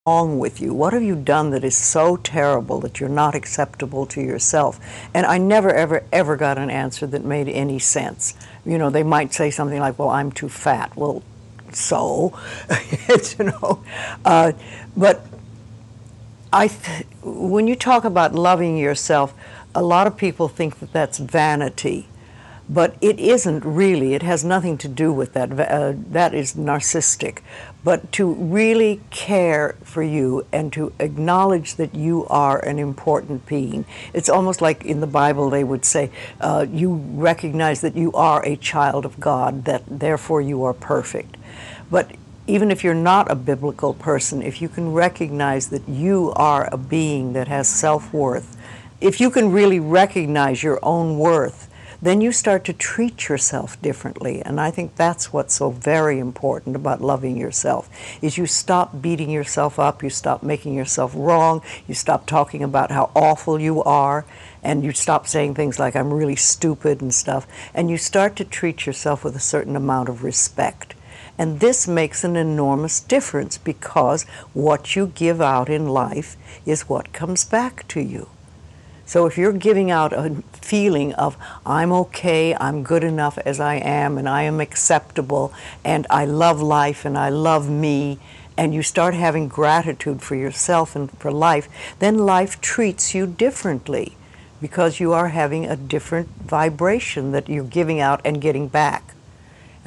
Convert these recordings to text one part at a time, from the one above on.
wrong with you? What have you done that is so terrible that you're not acceptable to yourself? And I never, ever got an answer that made any sense. You know, they might say something like, well, I'm too fat. Well, so, you know, but when you talk about loving yourself, a lot of people think that that's vanity. But it isn't really. It has nothing to do with that. That is narcissistic. But to really care for you and to acknowledge that you are an important being. It's almost like in the Bible they would say, you recognize that you are a child of God, that therefore you are perfect. But even if you're not a biblical person, if you can recognize that you are a being that has self-worth, if you can really recognize your own worth, then you start to treat yourself differently. And I think that's what's so very important about loving yourself, is you stop beating yourself up, you stop making yourself wrong, you stop talking about how awful you are, and you stop saying things like, I'm really stupid and stuff, and you start to treat yourself with a certain amount of respect. And this makes an enormous difference, because what you give out in life is what comes back to you. So if you're giving out a feeling of, I'm okay, I'm good enough as I am, and I am acceptable, and I love life, and I love me, and you start having gratitude for yourself and for life, then life treats you differently, because you are having a different vibration that you're giving out and getting back.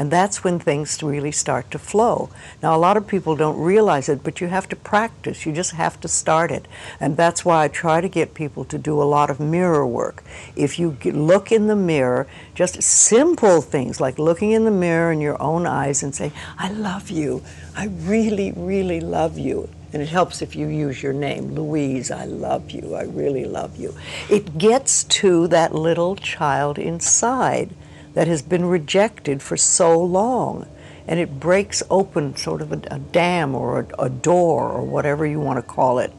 And that's when things really start to flow. Now, a lot of people don't realize it, but you have to practice. You just have to start it. And that's why I try to get people to do a lot of mirror work. If you look in the mirror, just simple things like looking in the mirror in your own eyes and say, I love you. I really, really love you. And it helps if you use your name, Louise, I love you. I really love you. It gets to that little child inside that has been rejected for so long, and it breaks open sort of a dam or a door or whatever you want to call it,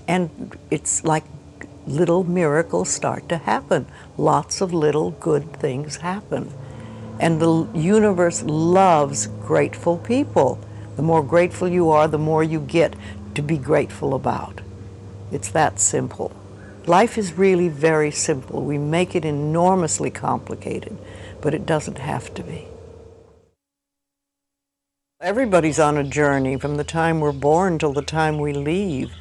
and it's like little miracles start to happen. Lots of little good things happen, and the universe loves grateful people. The more grateful you are, the more you get to be grateful about. It's that simple. Life is really very simple. We make it enormously complicated, but it doesn't have to be. Everybody's on a journey from the time we're born till the time we leave.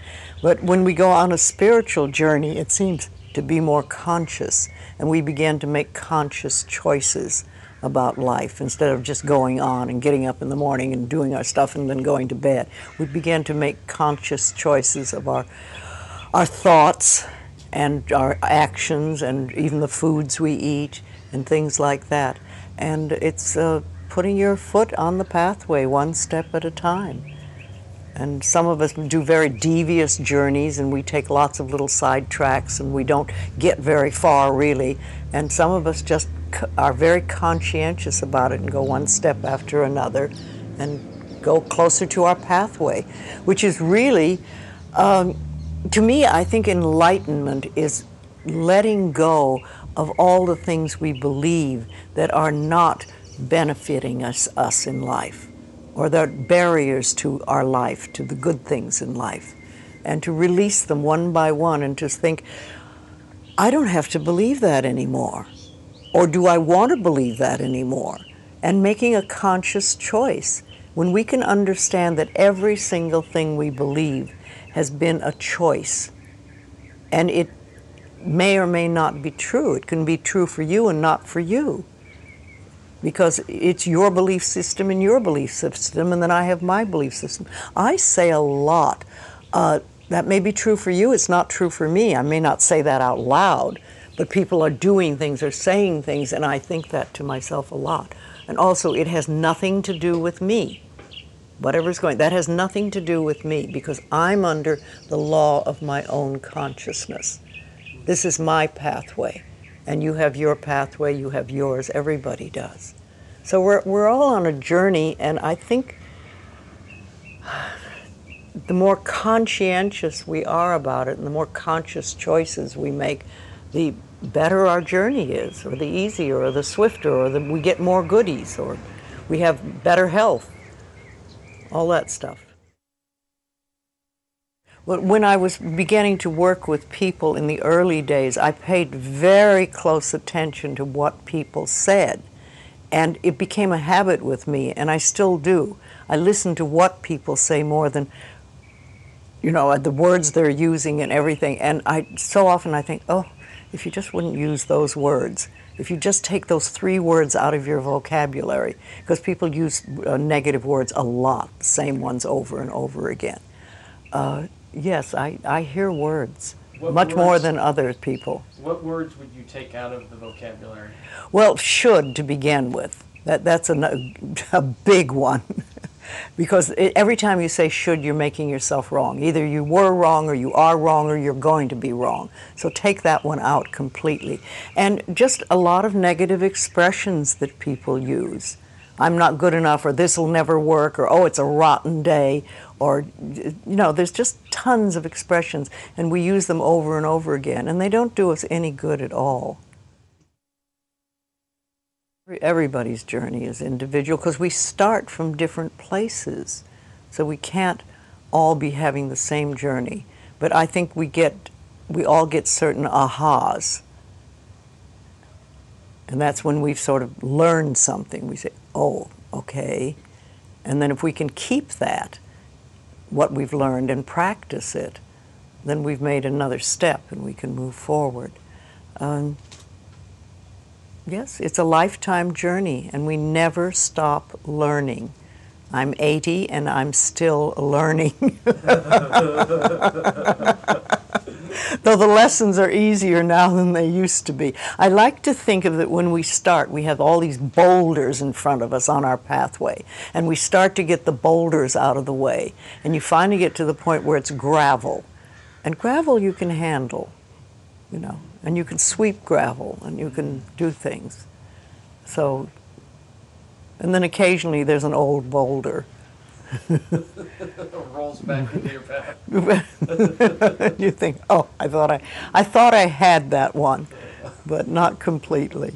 But when we go on a spiritual journey, it seems to be more conscious, and we begin to make conscious choices about life instead of just going on and getting up in the morning and doing our stuff and then going to bed. We begin to make conscious choices of our thoughts and our actions and even the foods we eat and things like that. And it's putting your foot on the pathway one step at a time. And some of us do very devious journeys, and we take lots of little side tracks, and we don't get very far really. And some of us just are very conscientious about it and go one step after another and go closer to our pathway, which is really, to me, I think enlightenment is letting go of all the things we believe that are not benefiting us in life, or that are barriers to our life, to the good things in life, and to release them one by one and just think, I don't have to believe that anymore, or do I want to believe that anymore? And making a conscious choice. When we can understand that every single thing we believe has been a choice, and it may or may not be true. It can be true for you and not for you, because it's your belief system and your belief system, and then I have my belief system. I say a lot, that may be true for you, it's not true for me. I may not say that out loud, but people are doing things or saying things, and I think that to myself a lot. And also, it has nothing to do with me. Whatever's going, that has nothing to do with me, because I'm under the law of my own consciousness. This is my pathway, and you have your pathway, you have yours, everybody does. So we're all on a journey, and I think the more conscientious we are about it and the more conscious choices we make, the better our journey is, or the easier, or the swifter, or we get more goodies, or we have better health, all that stuff. Well, when I was beginning to work with people in the early days, I paid very close attention to what people said. And it became a habit with me, and I still do. I listen to what people say more than, you know, the words they're using and everything. And so often I think, oh, if you just wouldn't use those words, if you just take those 3 words out of your vocabulary, because people use negative words a lot, the same ones over and over again. Yes, I hear words, much more than other people. What words would you take out of the vocabulary? Well, should to begin with. That's a big one. Because every time you say should, you're making yourself wrong. Either you were wrong, or you are wrong, or you're going to be wrong. So take that one out completely. And just a lot of negative expressions that people use. I'm not good enough, or this will never work, or oh, it's a rotten day, or, you know, there's just tons of expressions, and we use them over and over again, and they don't do us any good at all. Everybody's journey is individual because we start from different places, so we can't all be having the same journey. But I think we all get certain ahas, and that's when we've sort of learned something. We say, oh, okay, and then if we can keep that, what we've learned, and practice it, then we've made another step and we can move forward. Yes, it's a lifetime journey, and we never stop learning. I'm 80 and I'm still learning. Though the lessons are easier now than they used to be. I like to think of it when we start, we have all these boulders in front of us on our pathway, and we start to get the boulders out of the way, and you finally get to the point where it's gravel. And gravel you can handle, you know. And you can sweep gravel, and you can do things. So, and then occasionally there's an old boulder. Rolls back into your path. You think, oh, I thought I had that one, but not completely.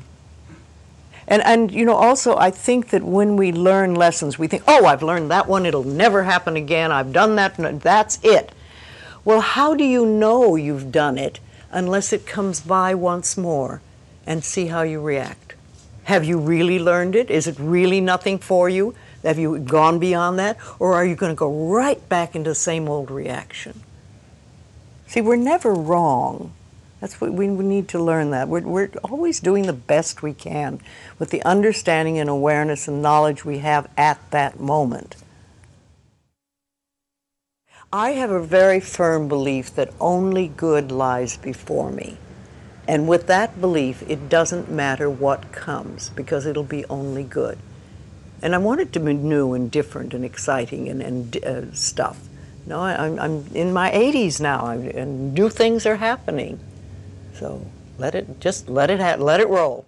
And you know, also I think that when we learn lessons, we think, oh, I've learned that one, it'll never happen again, I've done that, and that's it. Well, how do you know you've done it unless it comes by once more and see how you react? Have you really learned it? Is it really nothing for you? Have you gone beyond that? Or are you going to go right back into the same old reaction? See, we're never wrong. That's what we need to learn that. We're always doing the best we can with the understanding and awareness and knowledge we have at that moment. I have a very firm belief that only good lies before me. And with that belief, it doesn't matter what comes, because it'll be only good. And I want it to be new and different and exciting and stuff. No, I'm in my 80s now, and new things are happening. So let it roll.